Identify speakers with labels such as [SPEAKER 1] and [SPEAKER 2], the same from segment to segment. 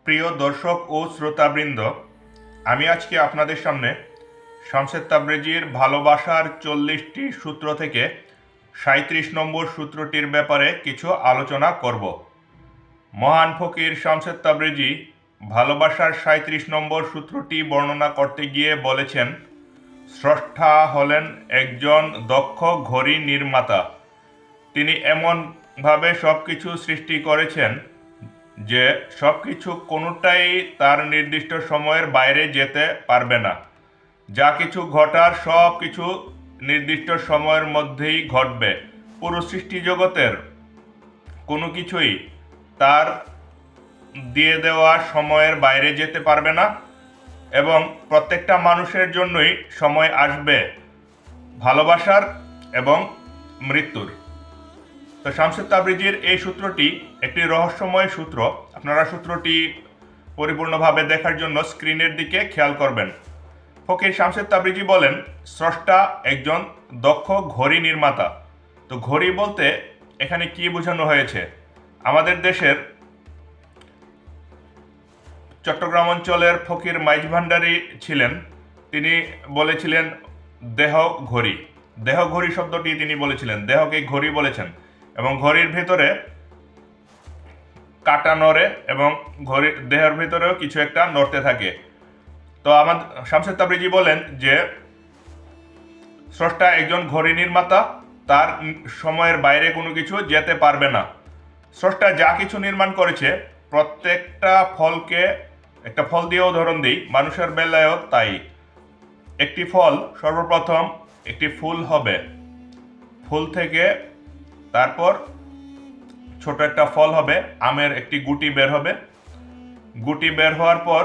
[SPEAKER 1] প্রিয় দর্শক ও শ্রোতাবৃন্দ, আমি আজকে আপনাদের সামনে শামসেদ তাবরেজির ভালোবাসার 40টি সূত্র থেকে 37 নম্বর সূত্রটির ব্যাপারে কিছু আলোচনা করব। মহান ফকির শামসেদ তাবরেজি ভালোবাসার 37 নম্বর সূত্রটি বর্ণনা করতে গিয়ে বলেছেন, স্রষ্টা হলেন একজন দক্ষ ঘড়ি নির্মাতা। তিনি এমনভাবে সব কিছু সৃষ্টি করেছেন যে সব কিছু কোনোটাই তার নির্দিষ্ট সময়ের বাইরে যেতে পারবে না। যা কিছু ঘটার সব কিছু নির্দিষ্ট সময়ের মধ্যেই ঘটবে। পুরো সৃষ্টি জগতের কোনো কিছুই তার দিয়ে দেওয়া সময়ের বাইরে যেতে পারবে না এবং প্রত্যেকটা মানুষের জন্যই সময় আসবে ভালোবাসার এবং মৃত্যুর। তো শামসেদ তাবরিজির এই সূত্রটি একটি রহস্যময় সূত্র। আপনারা সূত্রটি পরিপূর্ণভাবে দেখার জন্য স্ক্রিনের দিকে খেয়াল করবেন। ফকির শামসেদ তাবরিজি বলেন, স্রষ্টা একজন দক্ষ ঘড়ি নির্মাতা। তো ঘড়ি বলতে এখানে কি বোঝানো হয়েছে? আমাদের দেশের চট্টগ্রাম অঞ্চলের ফকির মাইজ ভান্ডারী ছিলেন। তিনি বলেছিলেন দেহ ঘড়ি। দেহ ঘড়ি শব্দটি তিনি বলেছিলেন, দেহকে ঘড়ি বলেছেন। এবং ঘড়ির ভেতরে কাটা নড়ে এবং ঘড়ির দেহের ভেতরেও কিছু একটা নড়তে থাকে। তো আমাদের শামসেদ তাবরিজি বলেন যে স্রষ্টা একজন ঘড়ি নির্মাতা, তার সময়ের বাইরে কোনো কিছু যেতে পারবে না। স্রষ্টা যা কিছু নির্মাণ করেছে প্রত্যেকটা ফলকে, একটা ফল দিয়ে উদাহরণ দিই, মানুষের বেলায়ও তাই। একটি ফল সর্বপ্রথম একটি ফুল হবে, ফুল থেকে তারপর ছোট একটা ফল হবে, আমের একটি গুটি বের হবে। গুটি বের হওয়ার পর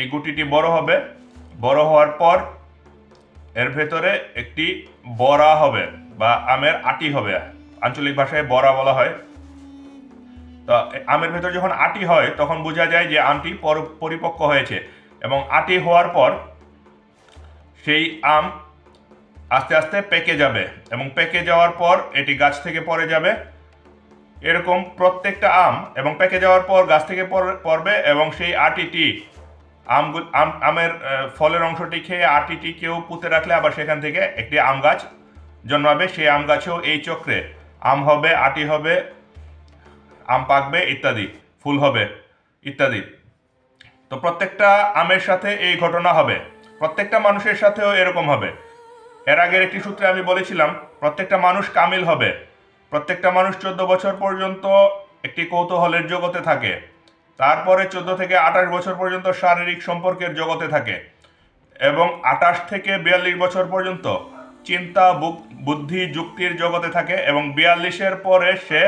[SPEAKER 1] এই গুটিটি বড় হবে, বড় হওয়ার পর এর ভেতরে একটি বড়া হবে বা আমের আটি হবে, আঞ্চলিক ভাষায় বড়া বলা হয়। তো আমের ভেতরে যখন আটি হয় তখন বোঝা যায় যে আমটি পরিপক্ক হয়েছে এবং আটি হওয়ার পর সেই আম আস্তে আস্তে পেকে যাবে এবং পেকে যাওয়ার পর এটি গাছ থেকে পড়ে যাবে। এরকম প্রত্যেকটা আম এবং পেকে যাওয়ার পর গাছ থেকে পড়বে এবং সেই আটিটি আমের ফলের অংশটি খেয়ে আটিটি কেউ পুঁতে রাখলে আবার সেখান থেকে একটি আম গাছ জন্মাবে। সেই আম গাছেও এই চক্রে আম হবে, আটি হবে, আম পাকবে ইত্যাদি, ফুল হবে ইত্যাদি। তো প্রত্যেকটা আমের সাথে এই ঘটনা হবে, প্রত্যেকটা মানুষের সাথেও এরকম হবে। এর আগের একটি সূত্রে আমি বলেছিলাম প্রত্যেকটা মানুষ কামিল হবে। প্রত্যেকটা মানুষ 14 বছর পর্যন্ত একটি কৌতূহলের জগতে থাকে, তারপরে 14 থেকে 28 বছর পর্যন্ত শারীরিক সম্পর্কের জগতে থাকে এবং 28 থেকে 42 বছর পর্যন্ত চিন্তা, বুদ্ধি, যুক্তির জগতে থাকে এবং 42-এর পরে সে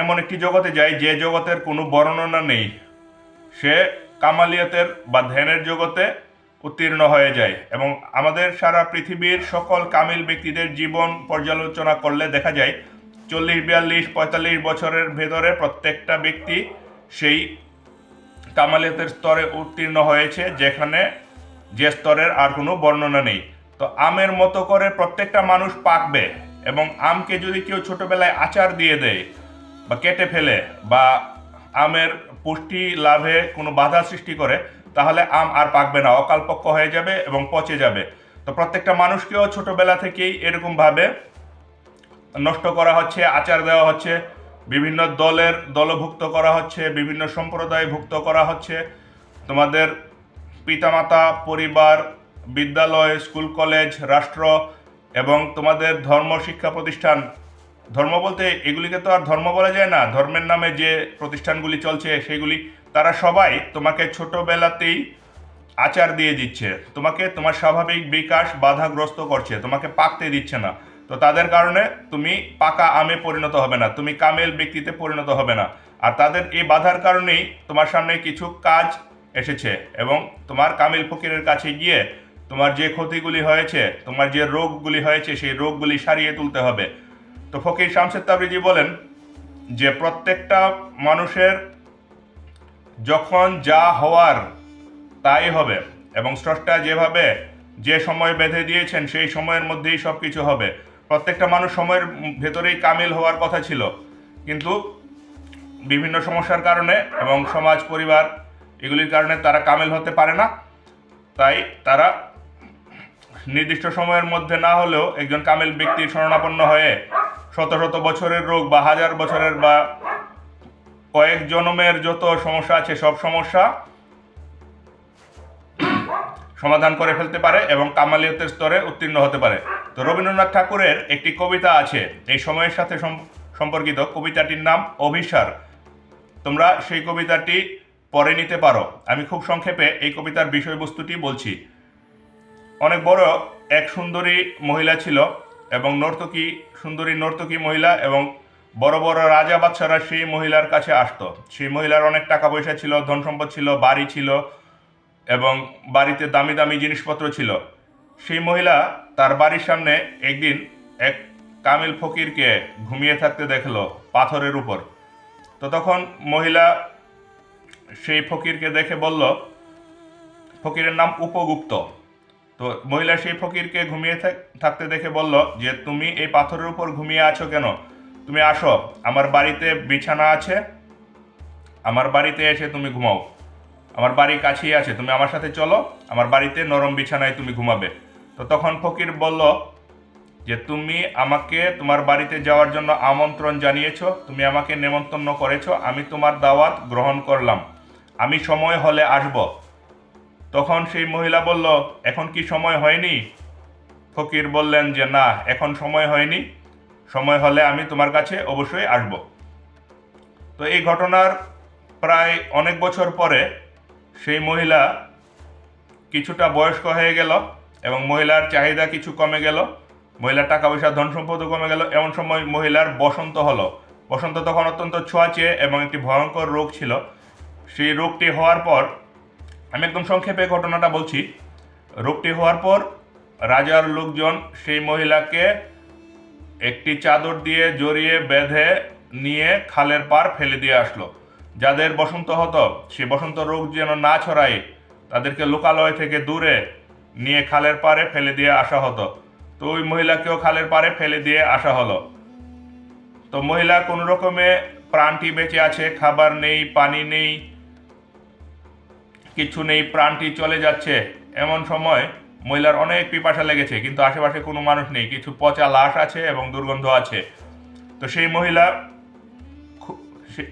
[SPEAKER 1] এমন একটি জগতে যায় যে জগতের কোনো বর্ণনা নেই। সে কামালিয়াতের বা ধ্যানের জগতে উত্তীর্ণ হয়ে যায় এবং আমাদের সারা পৃথিবীর সকল কামিল ব্যক্তিদের জীবন পর্যালোচনা করলে দেখা যায় 40, 42, 45 বছরের ভেতরে প্রত্যেকটা ব্যক্তি সেই কামালিয়াতের স্তরে উত্তীর্ণ হয়েছে, যেখানে যে স্তরের আর কোনো বর্ণনা নেই। তো আমের মতো করে প্রত্যেকটা মানুষ পাকবে এবং আমকে যদি কেউ ছোটবেলায় আচার দিয়ে দেয় বা কেটে ফেলে বা আমের পুষ্টি লাভে কোনো বাধা সৃষ্টি করে, তাহলে আম আর পাকবে না, অকালপক্ক হয়ে যাবে এবং পচে যাবে। তো প্রত্যেকটা মানুষকেও ছোটবেলা থেকেই এরকমভাবে নষ্ট করা হচ্ছে, আচার দেওয়া হচ্ছে, বিভিন্ন দলভুক্ত করা হচ্ছে, বিভিন্ন সম্প্রদায়ভুক্ত করা হচ্ছে। তোমাদের পিতামাতা, পরিবার, বিদ্যালয়, স্কুল, কলেজ, রাষ্ট্র এবং তোমাদের ধর্ম শিক্ষা প্রতিষ্ঠান, ধর্ম বলতে এগুলিকে তো আর ধর্ম বলা যায় না, ধর্মের নামে যে প্রতিষ্ঠানগুলি চলছে সেগুলি, তারা সবাই তোমাকে ছোটবেলাতেই আচার দিয়ে দিচ্ছে, তোমাকে তোমার স্বাভাবিক বিকাশ বাধাগ্রস্ত করছে, তোমাকে পাকতে দিচ্ছে না। তো তাদের কারণে তুমি পাকা আমে পরিণত হবে না, তুমি কামেল ব্যক্তিতে পরিণত হবে না। আর তাদের এই বাধার কারণেই তোমার সামনে কিছু কাজ এসেছে এবং তোমার কামিল ফকিরের কাছে গিয়ে তোমার যে ক্ষতিগুলি হয়েছে, তোমার যে রোগগুলি হয়েছে, সেই রোগগুলি সারিয়ে তুলতে হবে। তো ফকির শামসেদ তাবরিজি বলেন যে প্রত্যেকটা মানুষের যখন যা হওয়ার তাই হবে এবং স্রষ্টা যেভাবে যে সময় বেঁধে দিয়েছেন সেই সময়ের মধ্যেই সব কিছু হবে। প্রত্যেকটা মানুষ সময়ের ভেতরেই কামিল হওয়ার কথা ছিল, কিন্তু বিভিন্ন সমস্যার কারণে এবং সমাজ পরিবার এগুলির কারণে তারা কামেল হতে পারে না। তাই তারা নির্দিষ্ট সময়ের মধ্যে না হলেও একজন কামেল ব্যক্তির শরণাপন্ন হয়ে শত শত বছরের রোগ বা হাজার বছরের বা কয়েক জন্মের যত সমস্যা আছে সব সমস্যা সমাধান করে ফেলতে পারে এবং কামালিয়তের স্তরে উত্তীর্ণ হতে পারে। তো রবীন্দ্রনাথ ঠাকুরের একটি কবিতা আছে এই সময়ের সাথে সম্পর্কিত, কবিতাটির নাম অভিসার। তোমরা সেই কবিতাটি পড়ে নিতে পারো। আমি খুব সংক্ষেপে এই কবিতার বিষয়বস্তুটি বলছি। অনেক বড় এক সুন্দরী মহিলা ছিল এবং সুন্দরী নর্তকী মহিলা, এবং বড় বড় রাজা বাদশারা সেই মহিলার কাছে আসতো। সেই মহিলার অনেক টাকা পয়সা ছিল, ধন সম্পদ ছিল, বাড়ি ছিল এবং বাড়িতে দামি দামি জিনিসপত্র ছিল। সেই মহিলা তার বাড়ির সামনে একদিন এক কামিল ফকিরকে ঘুমিয়ে থাকতে দেখলো পাথরের উপর। তো তখন মহিলা সেই ফকিরকে দেখে বলল, ফকিরের নাম উপগুপ্ত। তো মহিলা সেই ফকিরকে ঘুমিয়ে থাকতে দেখে বলল যে তুমি এই পাথরের উপর ঘুমিয়ে আছো কেন? তুমি আসো, আমার বাড়িতে বিছানা আছে, আমার বাড়িতে এসে তুমি ঘুমাও। আমার বাড়ি কাছেই আছে, তুমি আমার সাথে চলো, আমার বাড়িতে নরম বিছানায় তুমি ঘুমাবে। তো তখন ফকির বলল যে তুমি আমাকে তোমার বাড়িতে যাওয়ার জন্য আমন্ত্রণ জানিয়েছো, তুমি আমাকে নেমন্তন্ন করেছো, আমি তোমার দাওয়াত গ্রহণ করলাম, আমি সময় হলে আসব। তখন সেই মহিলা বলল, এখন কি সময় হয়নি? ফকির বললেন যে না, এখন সময় হয়নি, সময় হলে আমি তোমার কাছে অবশ্যই আসব। তো এই ঘটনার প্রায় অনেক বছর পরে সেই মহিলা কিছুটা বয়স্ক হয়ে গেল এবং মহিলার চাহিদা কিছু কমে গেল, মহিলার টাকা পয়সা ধন সম্পদও কমে গেল। এমন সময় মহিলার বসন্ত হলো। বসন্ত তখন অত্যন্ত ছোঁয়াচে এবং একটি ভয়ঙ্কর রোগ ছিল। সেই রোগটি হওয়ার পর, আমি একদম সংক্ষেপে ঘটনাটা বলছি, রোগটি হওয়ার পর রাজার লোকজন সেই মহিলাকে একটি চাদর দিয়ে জড়িয়ে বেঁধে নিয়ে খালের পার ফেলে দিয়ে আসলো। যাদের বসন্ত হতো সে বসন্ত রোগ যেন না ছড়ায় তাদেরকে লোকালয় থেকে দূরে নিয়ে খালের পাড়ে ফেলে দিয়ে আসা হতো। তো ওই মহিলাকেও খালের পাড়ে ফেলে দিয়ে আসা হলো। তো মহিলা কোনো রকমে প্রাণটি বেঁচে আছে, খাবার নেই, পানি নেই, কিছু নেই, প্রাণটি চলে যাচ্ছে। এমন সময় মহিলার অনেক পিপাসা লেগেছে, কিন্তু আশেপাশে কোনো মানুষ নেই, কিছু পচা লাশ আছে এবং দুর্গন্ধ আছে। তো সেই মহিলা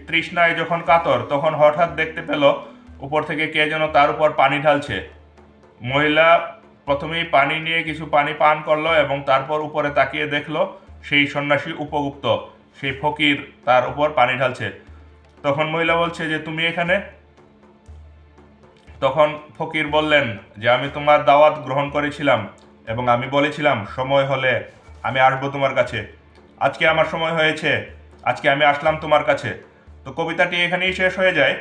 [SPEAKER 1] তৃষ্ণায় যখন কাতর, তখন হঠাৎ দেখতে পেল উপর থেকে কে যেন তার উপর পানি ঢালছে। মহিলা প্রথমেই পানি নিয়ে কিছু পানি পান করলো এবং তারপর উপরে তাকিয়ে দেখলো সেই সন্ন্যাসী উপগুপ্ত, সেই ফকির তার উপর পানি ঢালছে। তখন মহিলা বলছে যে তুমি এখানে? তখন ফকির বললেন যে আমি তোমার দাওয়াত গ্রহণ করেছিলাম এবং আমি বলেছিলাম সময় হলে আমি আসবো তোমার কাছে। আজকে আমার সময় হয়েছে, আজকে আমি আসলাম তোমার কাছে। তো কবিতাটি এখানেই শেষ হয়ে যায়,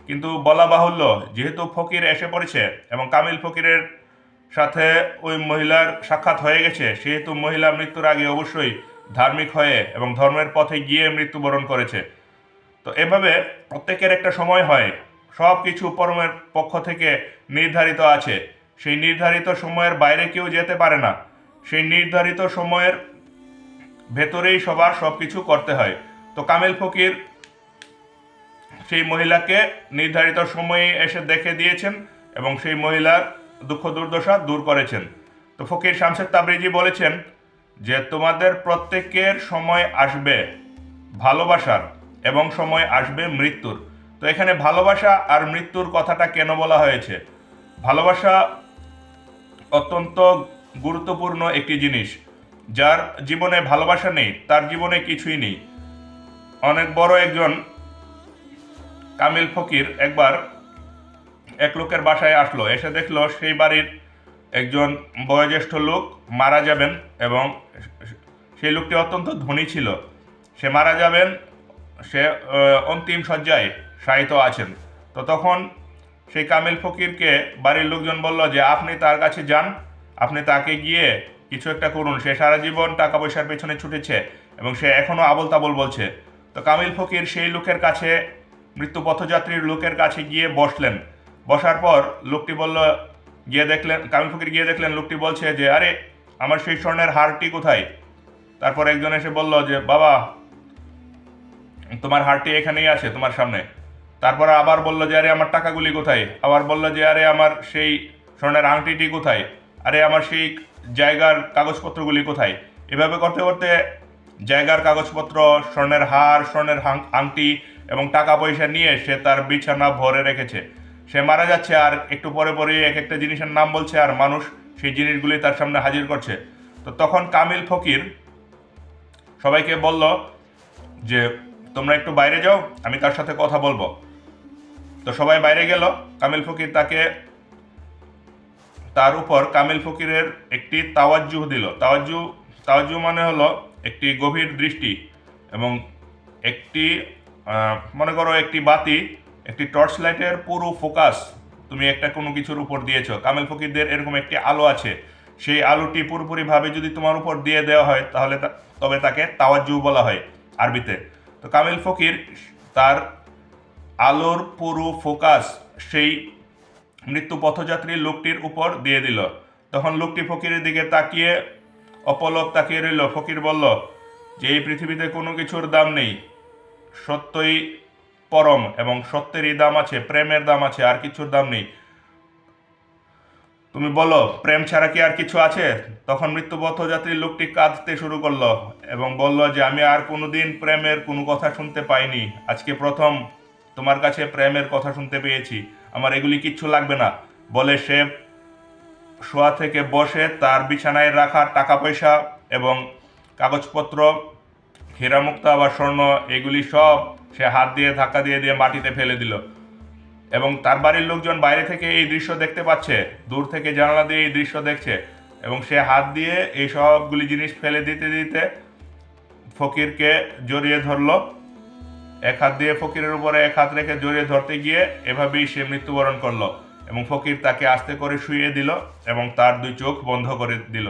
[SPEAKER 1] কিন্তু বলা বাহুল্য যেহেতু ফকির এসে পড়েছে এবং কামিল ফকিরের সাথে ওই মহিলার সাক্ষাৎ হয়ে গেছে, সেহেতু মহিলা মৃত্যুর আগে অবশ্যই ধার্মিক হয়ে এবং ধর্মের পথে গিয়ে মৃত্যুবরণ করেছে। তো এভাবে প্রত্যেকের একটা সময় হয়, সব কিছু পরমের পক্ষ থেকে নির্ধারিত আছে। সেই নির্ধারিত সময়ের বাইরে কেউ যেতে পারে না, সেই নির্ধারিত সময়ের ভেতরেই সবার সব কিছু করতে হয়। তো কামিল ফকির সেই মহিলাকে নির্ধারিত সময়ে এসে দেখে দিয়েছেন এবং সেই মহিলার দুঃখ দুর্দশা দূর করেছেন। তো ফকির শামসের তাবরিজি বলেছেন যে তোমাদের প্রত্যেকের সময় আসবে ভালোবাসার এবং সময় আসবে মৃত্যুর। তো এখানে ভালোবাসা আর মৃত্যুর কথাটা কেন বলা হয়েছে? ভালোবাসা অত্যন্ত গুরুত্বপূর্ণ একটি জিনিস। যার জীবনে ভালোবাসা নেই তার জীবনে কিছুই নেই। অনেক বড় একজন কামিল ফকির একবার এক লোকের বাসায় আসলো, এসে দেখলো সেই বাড়ির একজন বয়োজ্যেষ্ঠ লোক মারা যাবেন এবং সেই লোকটি অত্যন্ত ধনী ছিল। সে মারা যাবেন, সে অন্তিম শয্যায় শায়িত আছেন। তো তখন সেই কামিল ফকিরকে বাড়ির লোকজন বলল যে আপনি তার কাছে যান, আপনি তাকে গিয়ে কিছু একটা করুন, সে সারা জীবন টাকা পয়সার পেছনে ছুটেছে এবং সে এখনো আবল তাবল বলছে। তো কামিল ফকির সেই লোকের কাছে, মৃত্যু পথযাত্রীর লোকের কাছে গিয়ে বসলেন। বসার পর লোকটি বলল, কামিল ফকির গিয়ে দেখলেন লোকটি বলছে যে আরে আমার সেই স্বর্ণের হারটি কোথায়? তারপর একজন এসে বলল যে বাবা তোমার হারটি এখানেই আছে তোমার সামনে। তারপরে আবার বলল যে আরে আমার টাকাগুলি কোথায়, আবার বলল যে আরে আমার সেই স্বর্ণের আংটিটি কোথায়, আরে আমার সেই জায়গার কাগজপত্রগুলি কোথায়। এভাবে করতে করতে জায়গার কাগজপত্র, স্বর্ণের হার, স্বর্ণের আংটি এবং টাকা পয়সা নিয়ে সে তার বিছানা ভরে রেখেছে। সে মারা যাচ্ছে আর একটু পরে পরে এক একটা জিনিসের নাম বলছে আর মানুষ সেই জিনিসগুলি তার সামনে হাজির করছে। তো তখন কামিল ফকির সবাইকে বলল যে তোমরা একটু বাইরে যাও, আমি তার সাথে কথা বলবো। তো সবাই বাইরে গেল। কামিল ফকির তার উপর কামিল ফকিরের একটি তাওয়াজ্জুহ দিল। তাওয়াজ্জুহ মানে হলো একটি গভীর দৃষ্টি, এবং একটি মনে করো একটি বাতি, একটি টর্চ লাইটের পুরো ফোকাস তুমি একটা কোনো কিছুর উপর দিয়েছো। কামিল ফকিরদের এরকম একটি আলো আছে, সেই আলোটি পুরোপুরিভাবে যদি তোমার উপর দিয়ে দেওয়া হয় তাহলে তবে তাকে তাওয়াজ্জুহ বলা হয় আরবিতে। তো কামিল ফকির তার আলোর পুরো ফোকাস সেই মৃত্যু পথযাত্রী লোকটির উপর দিয়ে দিল। তখন লোকটি ফকিরের দিকে তাকিয়ে অপলক তাকিয়ে রইল। ফকির বলল যে এই পৃথিবীতে কোনো কিছুর দাম নেই, সত্যই পরম এবং সত্যেরই দাম আছে, প্রেমের দাম আছে, আর কিছুর দাম নেই। তুমি বলো প্রেম ছাড়া কি আর কিছু আছে? তখন মৃত্যু পথযাত্রী লোকটি কাঁদতে শুরু করলো এবং বলল যে আমি আর কোনোদিন প্রেমের কোনো কথা শুনতে পাইনি, আজকে প্রথম তোমার কাছে প্রেমের কথা শুনতে পেয়েছি, আমার এগুলি কিচ্ছু লাগবে না বলে সে শোয়া থেকে বসে তার বিছানায় রাখা টাকা পয়সা এবং কাগজপত্র, হীরামুক্তা বা স্বর্ণ, এগুলি সব সে হাত দিয়ে ধাক্কা দিয়ে দিয়ে মাটিতে ফেলে দিল। এবং তার বাড়ির লোকজন বাইরে থেকে এই দৃশ্য দেখতে পাচ্ছে, দূর থেকে জানালা দিয়ে এই দৃশ্য দেখছে, এবং সে হাত দিয়ে এই সবগুলি জিনিস ফেলে দিতে দিতে ফকিরকে জড়িয়ে ধরলো। এক হাত দিয়ে ফকিরের উপরে এক হাত রেখে জড়িয়ে ধরতে গিয়ে এভাবেই সে মৃত্যুবরণ করলো, এবং ফকির তাকে আস্তে করে শুইয়ে দিল এবং তার দুই চোখ বন্ধ করে দিল।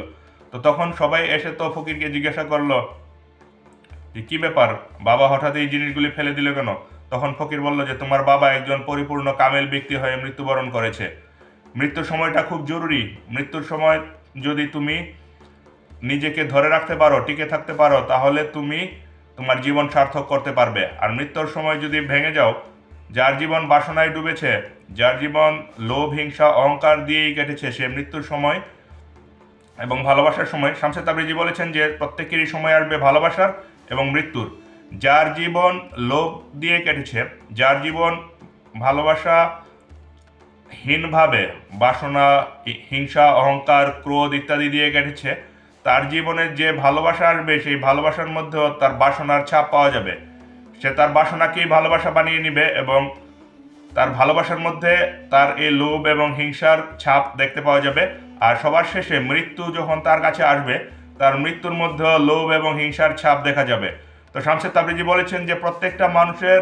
[SPEAKER 1] তো তখন সবাই এসে তো ফকিরকে জিজ্ঞাসা করলো যে কি ব্যাপার, বাবা হঠাৎ এই জিনিসগুলি ফেলে দিল কেন? তখন ফকির বলল যে তোমার বাবা একজন পরিপূর্ণ কামেল ব্যক্তি হয়ে মৃত্যুবরণ করেছে। মৃত্যুর সময়টা খুব জরুরি। মৃত্যুর সময় যদি তুমি নিজেকে ধরে রাখতে পারো, টিকে থাকতে পারো, তাহলে তুমি তোমার জীবন সার্থক করতে পারবে। আর মৃত্যুর সময় যদি ভেঙে যাও, যার জীবন বাসনায় ডুবেছে, যার জীবন লোভ, হিংসা, অহংকার দিয়েই কেটেছে, সে মৃত্যুর সময় এবং ভালোবাসার সময়, শামসে তাবরিজি বলেছেন যে প্রত্যেকেরই সময় আসবে ভালোবাসার এবং মৃত্যুর। যার জীবন লোভ দিয়ে কেটেছে, যার জীবন ভালোবাসা হীনভাবে, বাসনা, হিংসা, অহংকার, ক্রোধ ইত্যাদি দিয়ে কেটেছে, তার জীবনে যে ভালোবাসা আসবে সেই ভালোবাসার মধ্যেও তার বাসনার ছাপ পাওয়া যাবে। সে তার বাসনাকেই ভালোবাসা বানিয়ে নিবে এবং তার ভালোবাসার মধ্যে তার এই লোভ এবং হিংসার ছাপ দেখতে পাওয়া যাবে। আর সবার শেষে মৃত্যু যখন তার কাছে আসবে, তার মৃত্যুর মধ্যেও লোভ এবং হিংসার ছাপ দেখা যাবে। তো শামসে তাবরিজি বলেছেন যে প্রত্যেকটা মানুষের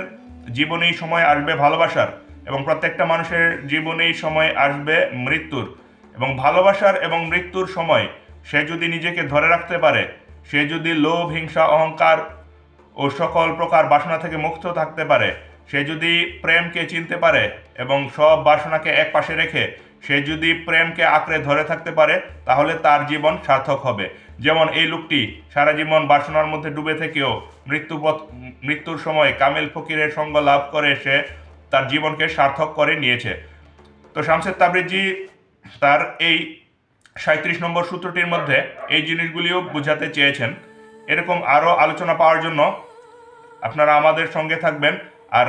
[SPEAKER 1] জীবনেই সময় আসবে ভালোবাসার, এবং প্রত্যেকটা মানুষের জীবনেই সময় আসবে মৃত্যুর। এবং ভালোবাসার এবং মৃত্যুর সময় সে যদি নিজেকে ধরে রাখতে পারে, সে যদি লোভ, হিংসা, অহংকার ও সকল প্রকার বাসনা থেকে মুক্ত থাকতে পারে, সে যদি প্রেমকে চিনতে পারে এবং সব বাসনাকে এক পাশে রেখে সে যদি প্রেমকে আঁকড়ে ধরে থাকতে পারে, তাহলে তার জীবন সার্থক হবে। যেমন এই লোকটি সারা জীবন বাসনার মধ্যে ডুবে থেকেও মৃত্যুর সময় কামেল ফকিরের সঙ্গ লাভ করে সে তার জীবনকে সার্থক করে নিয়েছে। তো শামসে তাবরিজি তার এই 37 নম্বর সূত্রটির মধ্যে এই জিনিসগুলিও বোঝাতে চেয়েছেন। এরকম আরও আলোচনা পাওয়ার জন্য আপনারা আমাদের সঙ্গে থাকবেন। আর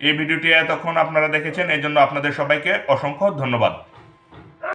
[SPEAKER 1] এই ভিডিওটি এতক্ষণ আপনারা দেখেছেন, এই জন্য আপনাদের সবাইকে অসংখ্য ধন্যবাদ।